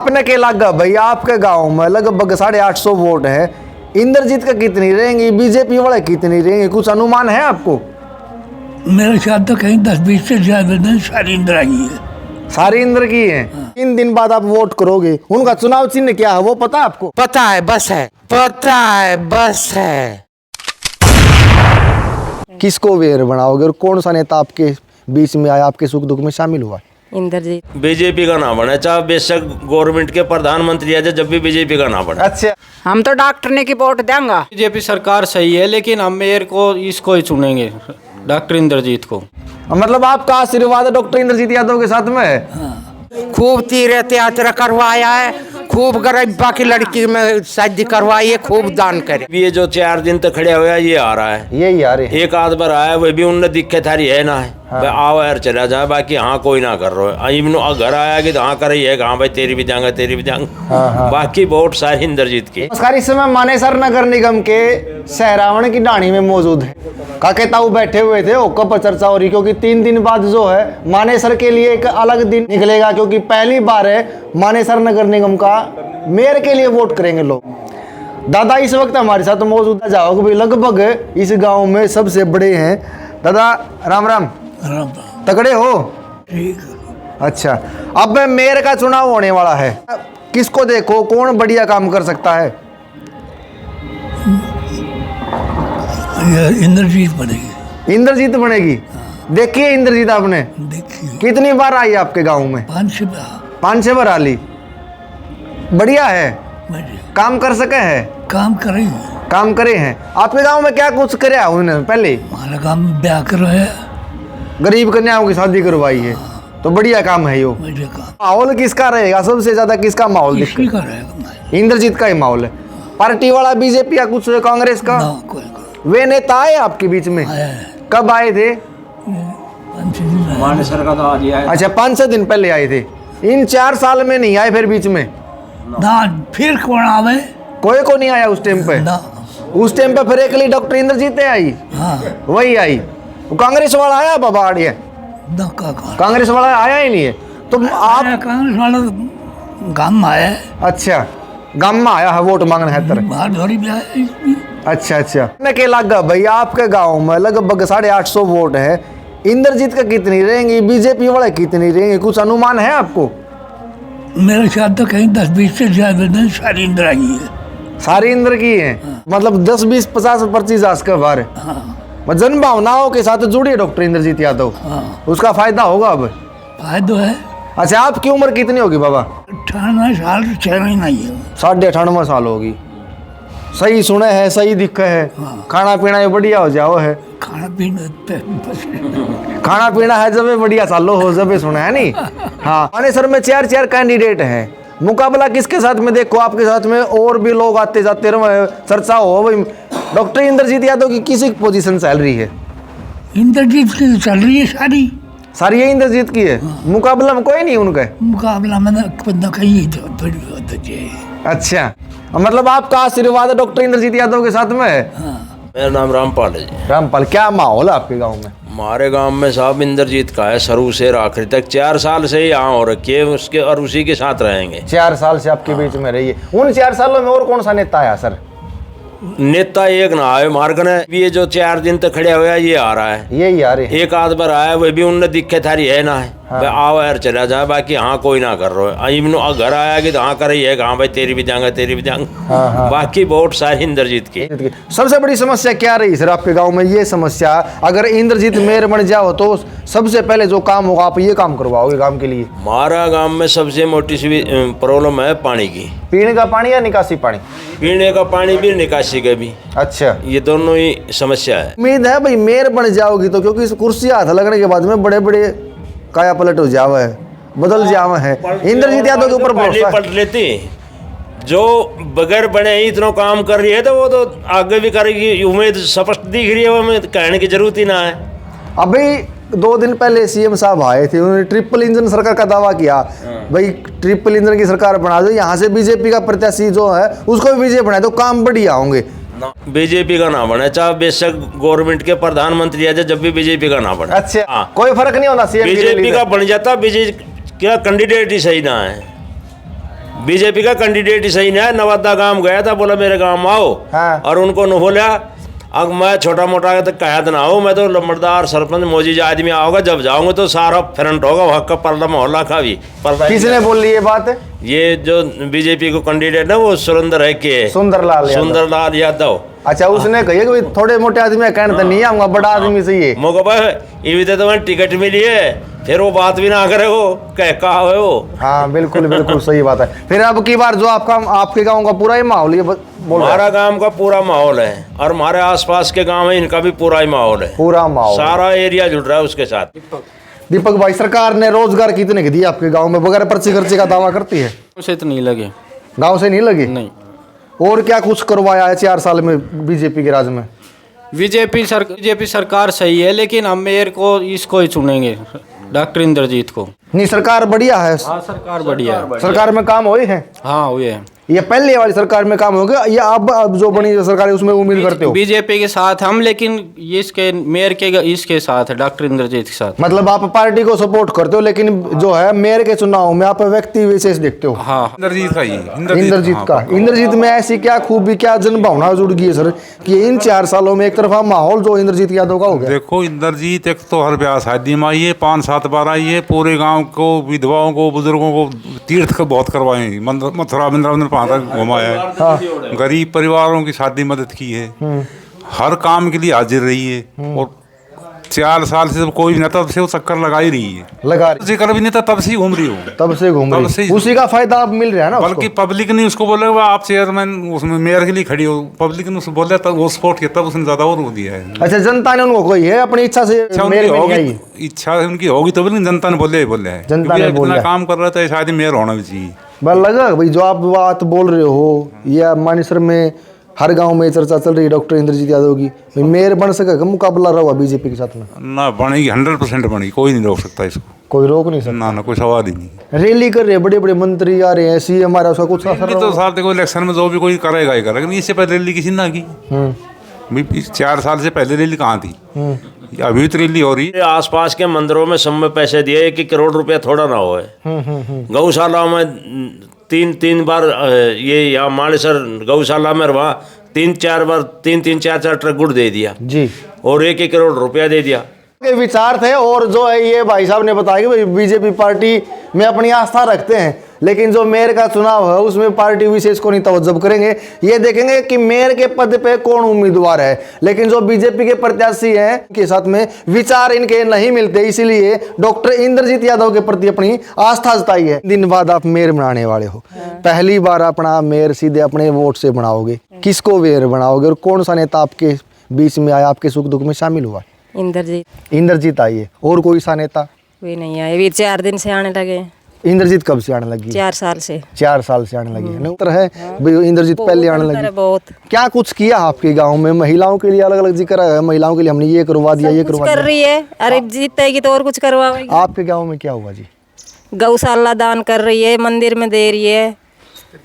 अपने के लगा भाई आपके गांव में लगभग 850 वोट है। इंद्रजीत का कितनी रहेंगी, बीजेपी वाले कितनी रहेंगे, कुछ अनुमान है आपको? मेरे ख्याल तो कहीं 10-20 से ज्यादा नहीं, सारी इंदिरा की है। सारी इंद्र की है। 3 दिन बाद आप वोट करोगे, उनका चुनाव चिन्ह क्या है वो पता है आपको? पता है, बस है, पता है, बस है। किसको वेयर बनाओगे और कौन सा नेता आपके बीच में आया, आपके सुख दुख में शामिल हुआ? इंद्रजीत। बीजेपी का ना बने, चाहे बेशक गवर्नमेंट के प्रधानमंत्री है, जब भी बीजेपी का ना बने। अच्छा, हम तो डॉक्टर ने की वोट देंगे। बीजेपी सरकार सही है, लेकिन हम मेयर को इसको ही चुनेंगे, डॉक्टर इंद्रजीत को। मतलब आपका आशीर्वाद डॉक्टर इंद्रजीत यादव के साथ में है। खूब तीर्थ यात्रा करवाया है, खूब गरीबा की लड़की में शादी करवाई है, खूब दान करे। ये जो 4 दिन तक खड़े हुआ ये आ रहा है, यही आ रहे हैं। एक आध बार आया, वह भी उनने दिक्कत थारी है ना है। आओ यार चला जाए, बाकी हाँ कोई ना कर रहा है। घर आया कि हाँ कर रही है, हाँ भाई तेरी भी जाऊंगा, तेरी भी जाऊंगा। बाकी वोट सारी इंद्रजीत की। नमस्कार, इस समय मानेसर नगर निगम के सहरावण की ढाणी में मौजूद है। काके ताऊ बैठे हुए थे, ओक्का पर चर्चा हो रही, क्योंकि 3 दिन बाद जो है मानेसर के लिए एक अलग दिन निकलेगा, क्योंकि पहली बार है मानेसर नगर निगम का मेयर के लिए वोट करेंगे लोग। दादा इस वक्त हमारे साथ मौजूद है, जाओगे भाई लगभग इस गांव में सबसे बड़े हैं। दादा राम राम। तगड़े हो? ठीक। अच्छा, अब मेयर का चुनाव होने वाला है, किसको देखो, कौन बढ़िया काम कर सकता है? इंद्रजीत बनेगी। इंद्रजीत बनेगी। देखिए इंद्रजीत आपने देखिए, कितनी बार आई आपके गांव में? 5-6 बार आली। बढ़िया है, काम कर सके है, काम करेंगे। काम करे हैं। आपके गांव में क्या कुछ करे उन्होंने? पहले हमारा काम ब्याह करवाया, गरीब कन्याओं की शादी करवाई है, तो बढ़िया काम है यो। बढ़िया काम। माहौल किसका रहेगा सबसे ज्यादा, किसका माहौल किसी दिखता का रहेगा? है? इंद्रजीत का ही माहौल है। पार्टी वाला बीजेपी या कुछ कांग्रेस का? ना, कोई वे नेता आए आपके बीच में? आया है। कब आए थे? 5-6 दिन आया। मानेसर का तो आज ही आया। अच्छा, 5-6 दिन पहले आए थे। इन 4 साल में नहीं आए फिर बीच में? ना, फिर कौन आवे? कोई को नहीं आया उस टाइम पे? ना। उस टाइम पे फिर अकेली डॉक्टर इंद्रजीत आई, हाँ, वही आई। वो कांग्रेस वाला आया बाबा आड़िया? ना का कांग्रेस वाला आया ही नहीं है। तो आप कांग्रेस वाला तो गांव में आया है, अच्छा, गांव में आया है वोट मांगने खातिर। बाहर थोड़ी भी आया है इसमें। अच्छा अच्छा, अपने के लगा भाई आपके गांव में लगभग 850 वोट है। इंद्रजीत का कितनी रहेंगी, बीजेपी वाले कितनी रहेंगे, कुछ अनुमान है आपको? मेरे ख्याल तो कहीं 10-20 से ज्यादा नहीं, सारी इंदिरा की है। सारी इंद्र की है। मतलब 10, 20, 50, 25 के बार जन भावनाओं के साथ जुड़ी है डॉक्टर इंद्रजीत यादव। उसका फायदा होगा अब। फायदा है। अच्छा, आपकी उम्र कितनी होगी बाबा? 98 साल से 6 महीना ही है। 98.5 साल होगी। सही सुने है, सही दिखे है। खाना पीना ये बढ़िया हो जाओ है। खाना पीना खाना पीना है जब बढ़िया सालो हो, जब सुना है नहीं। हाँ, मानेसर में 4 कैंडिडेट हैं। मुकाबला किसके साथ में? देखो आपके साथ में और भी लोग आते जाते रहे, चर्चा हो भाई डॉक्टर इंद्रजीत यादव की किसी पोजीशन चल रही है? इंद्रजीत की चल रही है सारी। सारी ये इंद्रजीत की है। मुकाबला में कोई नहीं उनका? मुकाबला में ना कहीं तो अच्छा, मतलब आपका आशीर्वाद डॉक्टर इंद्रजीत यादव के साथ में है। मेरा नाम रामपाल है जी। रामपाल, क्या माहौल है आपके गाँव में? हमारे गांव में साहब इंद्रजीत का है, शुरू से आखिरी तक 4 साल से ही यहाँ हो रखी है उसके, और उसी के साथ रहेंगे। 4 साल से आपके बीच में रही है। उन 4 सालों में और कौन सा नेता आया सर? नेता एक ना आए मार्ग ने, ये जो 4 दिन तक खड़े हुआ ये आ रहा है। यही आ रहे हैं। एक आध बार आया, वह भी उनने दिक्कत थारी है ना है। आओ यार चला जाए, बाकी हाँ कोई ना कर रहा है। घर आया कि हाँ कर रही है, हाँ भाई तेरी भी जाऊंगा, तेरी भी जाऊंगा। बाकी वोट सारी इंद्रजीत की। सबसे बड़ी समस्या क्या रही सर आपके गांव में? ये समस्या, अगर इंद्रजीत मेयर बन जाओ तो सबसे पहले जो काम होगा आप ये काम करवाओगे गांव के लिए? हमारा गांव में सबसे मोटी सी प्रॉब्लम है पानी की। पीने का पानी या निकासी पानी? पीने का पानी भी, निकासी का भी। अच्छा, ये दोनों ही समस्या है। उम्मीद है भाई मेयर बन जाओगी तो, क्योंकि इस कुर्सी हाथ लगने के बाद में बड़े बड़े काया पलट हो जावा है, बदल जावा है। इंद्रजीत यादव के ऊपर भरोसा पलट लेती, जो बगैर बने ही इतना काम कर रही है तो वो तो आगे भी करेगी, उम्मीद स्पष्ट दिख रही है, वो हमें कहने की जरूरत ही ना है। अभी 2 दिन पहले सीएम साहब आए थे, उन्होंने ट्रिपल इंजन सरकार का दावा किया। भाई ट्रिपल इंजन की सरकार बना दो, यहाँ से बीजेपी का प्रत्याशी जो है उसको भी बीजेपी बना दो, काम बढ़िया होंगे। बीजेपी का ना बने, चाहे बेशक गवर्नमेंट के प्रधानमंत्री है, जब भी बीजेपी का ना बने। अच्छा, कोई फर्क नहीं होता सीएम बीजेपी का बन जाता, बीजेपी का कैंडिडेट ही सही ना है। बीजेपी का कैंडिडेट ही सही नहीं है। नवादा गांव गया था, बोला मेरे गांव में आओ। हाँ। और उनको न बोला, अब मैं छोटा मोटा तक कहत ना हो, मैं तो लंबरदार सरपंच मोजी आदमी आओगे, जब जाऊंगा तो सारा फ्रंट होगा वहाँ का पर्दा मोहल्ला का भी पर्दा। किसने बोल ली ये बात? ये जो बीजेपी को कैंडिडेट है वो सुरेंद्र है के सुंदरलाल यादव। अच्छा, उसने कही कि थोड़े मोटे आदमी कहने तो नहीं आऊंगा, बड़ा आदमी सही है। मौका पर ये तो मैं टिकट मिली है, फिर वो बात भी ना करे, वो कहा है वो। हाँ बिल्कुल बिल्कुल सही बात है। फिर अब की बार जो आपके गांव का पूरा ही माहौल ये हमारा गांव का पूरा माहौल है और हमारे आसपास के गांव है इनका भी पूरा ही माहौल है, पूरा माहौल, सारा एरिया जुड़ रहा है उसके साथ। दीपक भाई, सरकार ने रोजगार कितने के दिए आपके गांव में बगैर पर्ची खर्चे का दावा करती है? उसे तो नहीं लगे। गांव से नहीं लगी? नहीं। और क्या कुछ करवाया है 4 साल में बीजेपी के राज में? बीजेपी सरकार सही है, लेकिन हम मेयर को इसको ही चुनेंगे, डॉक्टर इंद्रजीत को। नहीं, सरकार बढ़िया है। हाँ, सरकार बढ़िया है। सरकार में काम हुए हैं? हाँ हुए हैं। ये पहले वाली सरकार में काम हो गया या अब जो बनी सरकार है उसमें उम्मीद करते हो? बीजेपी के साथ हम, लेकिन इसके मेयर के इसके साथ है, डॉक्टर इंद्रजीत के साथ। मतलब आप पार्टी को सपोर्ट करते हो, लेकिन जो है मेयर के चुनाव में आप व्यक्ति विशेष देखते हो? हाँ, इंद्रजीत का ही। इंद्रजीत का। इंद्रजीत में ऐसी क्या खूबी, क्या जनभावना जुड़ गई है सर कि इन 4 सालों में एक तरफा माहौल जो इंद्रजीत यादव का हो गया? देखो, इंद्रजीत एक तो हर ब्याह शादी में आई है, 5-7 बार आई है, पूरे गांव को, विधवाओं को, बुजुर्गों को तीर्थ को बहुत करवाए हैं, मथुरा वृंदावन तक घुमाया है। गरीब परिवारों की शादी मदद की है, हर काम के लिए हाजिर रही है। और 4 साल से कोई भी नेता, तब से वो चक्कर लगा ही रही है, लगा रही जिक्र भी नेता, तब से घूम रही हो, तब से घूम रही, उसी का फायदा अब मिल रहा है ना। बल्कि पब्लिक ने उसको बोला आप चेयरमैन उसमें मेयर के लिए खड़ी हो, पब्लिक ने उसको बोला तब वो सपोर्ट किया, तब उसने ज्यादा और दिया है। अच्छा, जनता ने उनको कोई है अपनी इच्छा से इच्छा उनकी होगी तो भी जनता ने बोले है, जनता ने बोला काम कर रहा था, शायद मेयर होना भी चाहिए। लगा भाई जो आप बात बोल रहे हो, या मानेसर में हर गांव में चर्चा चल रही है डॉक्टर इंद्रजीत यादव की, मेयर बन सकेगा, मुकाबला रहा बीजेपी के साथ में? ना बनेगी, 100% बनेगी, कोई नहीं रोक सकता इसको, कोई रोक नहीं सकता। ना कोई सवाल ही नहीं। रैली कर रहे हैं, बड़े बड़े मंत्री आ रहे हैं, सीएम हमारा उसका कुछ असर तो साथ देखो, इलेक्शन में जो भी कोई करेगा ही करेगा, इससे पहले रैली किसी ना की। 4 साल से पहले रैली कहाँ थी? अभी तो रैली हो रही है। आसपास के मंदिरों में सब में पैसे दिए, 1 करोड़ रुपया थोड़ा ना हो। गौशाला में 3 बार ये यहाँ मानेसर गौशाला में वहाँ 3-4 बार 3-4 ट्रक गुड़ दे दिया जी, और 1 करोड़ रुपया दे दिया। के विचार थे। और जो है ये भाई साहब ने बताया कि बीजेपी पार्टी में अपनी आस्था रखते हैं, लेकिन जो मेयर का चुनाव है उसमें पार्टी विशेष को नहीं तवज्जो करेंगे, ये देखेंगे कि मेयर के पद पे कौन उम्मीदवार है। लेकिन जो बीजेपी के प्रत्याशी हैं के साथ में विचार इनके नहीं मिलते, इसीलिए डॉक्टर इंद्रजीत यादव के प्रति अपनी आस्था जताई है। दिन बाद आप मेयर बनाने वाले हो, पहली बार अपना मेयर सीधे अपने वोट से बनाओगे, किसको मेयर बनाओगे और कौन सा नेता आपके बीच में आया, आपके सुख दुख में शामिल हुआ? इंद्रजीत आई है। और कोई सा नेता? कोई नहीं है, अभी 4 दिन से आने लगे। इंद्रजीत कब से आने लगी? 4 साल से। 4 साल से आने लगी है। उत्तर है इंद्रजीत पहले आने लगी। बहुत क्या कुछ किया आपके गांव में? महिलाओं के लिए अलग अलग जिक्र है, महिलाओं के लिए हमने ये करवा दिया, ये करवा दिया कर रही है। अरे जीतेगी तो और कुछ करवाएगी। आपके गाँव में क्या हुआ जी? गौशाला दान कर रही है, मंदिर में दे रही है,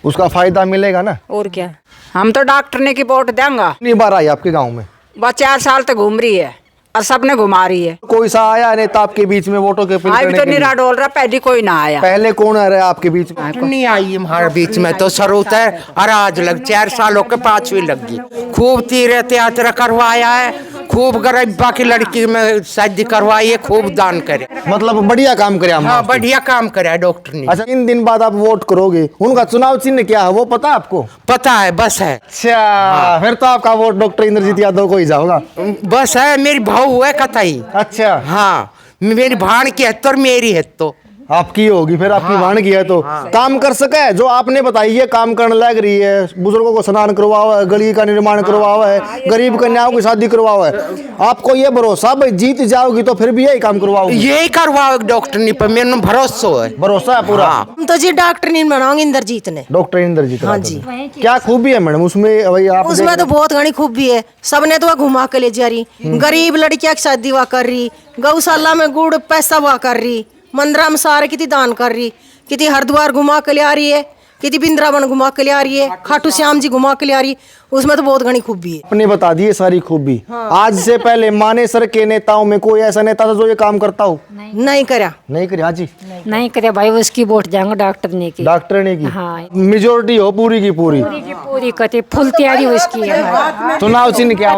उसका फायदा मिलेगा ना। और क्या। हम तो डॉक्टर ने की वोट देंगे। कितनी बार आई आपके गाँव में? बस 4 साल तक घूम रही है और सबने घुमा रही है। कोई सा आया नेता आपके बीच में वोटों के? अभी तो निरा डोल रहा, पहले कोई ना आया। पहले कौन आ रहा है आपके बीच में? नहीं आई हमारे बीच में तो सरूत है, और आज लग 4 सालों के 5वीं लगी। खूब तीर्थ यात्रा करवाया है, खूब गरीबा की लड़की में शादी करवाई है, खूब दान करे, मतलब बढ़िया काम करे। हाँ बढ़िया काम करे है डॉक्टर ने। अच्छा, 3 दिन बाद आप वोट करोगे, उनका चुनाव चिन्ह क्या है वो पता है आपको? पता है, बस है। अच्छा, फिर तो आपका वोट डॉक्टर इंद्रजीत यादव को ही जाओगा। बस है, मेरी भाव है कतई। अच्छा, हाँ, मेरी भाण की है तो और मेरी है तो आपकी होगी, फिर आपकी भाण की है तो काम कर सके। जो आपने बताई ये काम करने लग रही है, बुजुर्गों को स्नान करवावा है, गली का निर्माण करवावा है, गरीब कन्याओं की शादी करवावा है, आपको ये भरोसा भाई जीत जाओगी तो फिर भी यही काम करवाओगी? यही करवाओ डॉक्टर ने, पर मेरे भरोसा है। भरोसा है पूरा? हम तो जी डॉक्टर नहीं बनाओगे इंद्रजीत ने। डॉक्टर इंद्रजीत? हाँ जी। क्या खूबी है मैडम उसमें? भाई आप उसमें तो बहुत घनी खूबी है, सबने तो वह घुमा के ले जा रही, गरीब लड़कियां की शादी वह कर रही, गौशाला में गुड़ पैसा वह कर रही, मंदिरा में सारे कितनी दान कर रही, कितनी हरिद्वार घुमा के ले आ रही है, कितनी वृंदावन घुमा के ले आ रही है, खाटू श्याम जी घुमा के ले आ रही, उसमें तो बहुत घनी खूबी है। आपने बता दी है सारी खूबी। आज से पहले मानेसर के नेताओं में कोई ऐसा नेता था जो ये काम करता हो? नहीं करा, नहीं करे। हाँ जी, नहीं करे भाई, उसकी वोट जाएंगे डॉक्टर ने की। डॉक्टर ने की। हाँ। मेजोरिटी हो पूरी की पूरी। पूरी कहते फुल तैयारी उसकी है। चुनाव चिन्ह क्या?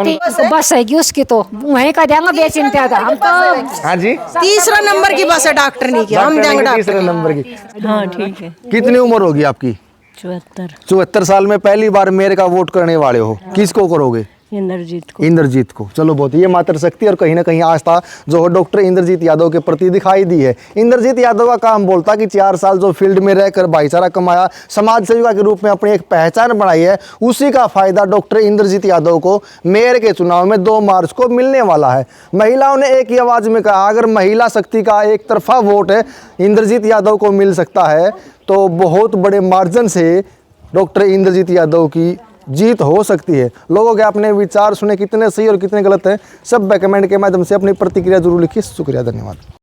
बस है उसकी तो वहीं का देंगे बेचिंता था हम तो। हाँ जी, तीसरा नंबर की बस है डॉक्टर ने की, हम देंगे डॉक्टर। तीसरे नंबर की। हाँ ठीक है। कितनी उम्र होगी आपकी? 74 साल में पहली बार मेयर का वोट करने वाले हो, किसको करोगे? इंद्रजीत को। इंद्रजीत को। चलो बहुत, ये मातृशक्ति और कहीं ना कहीं आस्था जो डॉक्टर इंद्रजीत यादव के प्रति दिखाई दी है। इंद्रजीत यादव का काम बोलता कि 4 साल जो फील्ड में रहकर भाईचारा कमाया, समाज सेविका के रूप में अपनी एक पहचान बनाई है, उसी का फायदा डॉक्टर इंद्रजीत यादव को मेयर के चुनाव में 2 मार्च को मिलने वाला है। महिलाओं ने एक ही आवाज में कहा, अगर महिला शक्ति का एक तरफा वोट है इंद्रजीत यादव को मिल सकता है तो बहुत बड़े मार्जिन से डॉक्टर इंद्रजीत यादव की जीत हो सकती है। लोगों के अपने विचार सुने, कितने सही और कितने गलत हैं, सब कमेंट के माध्यम से अपनी प्रतिक्रिया जरूर लिखिए। शुक्रिया, धन्यवाद।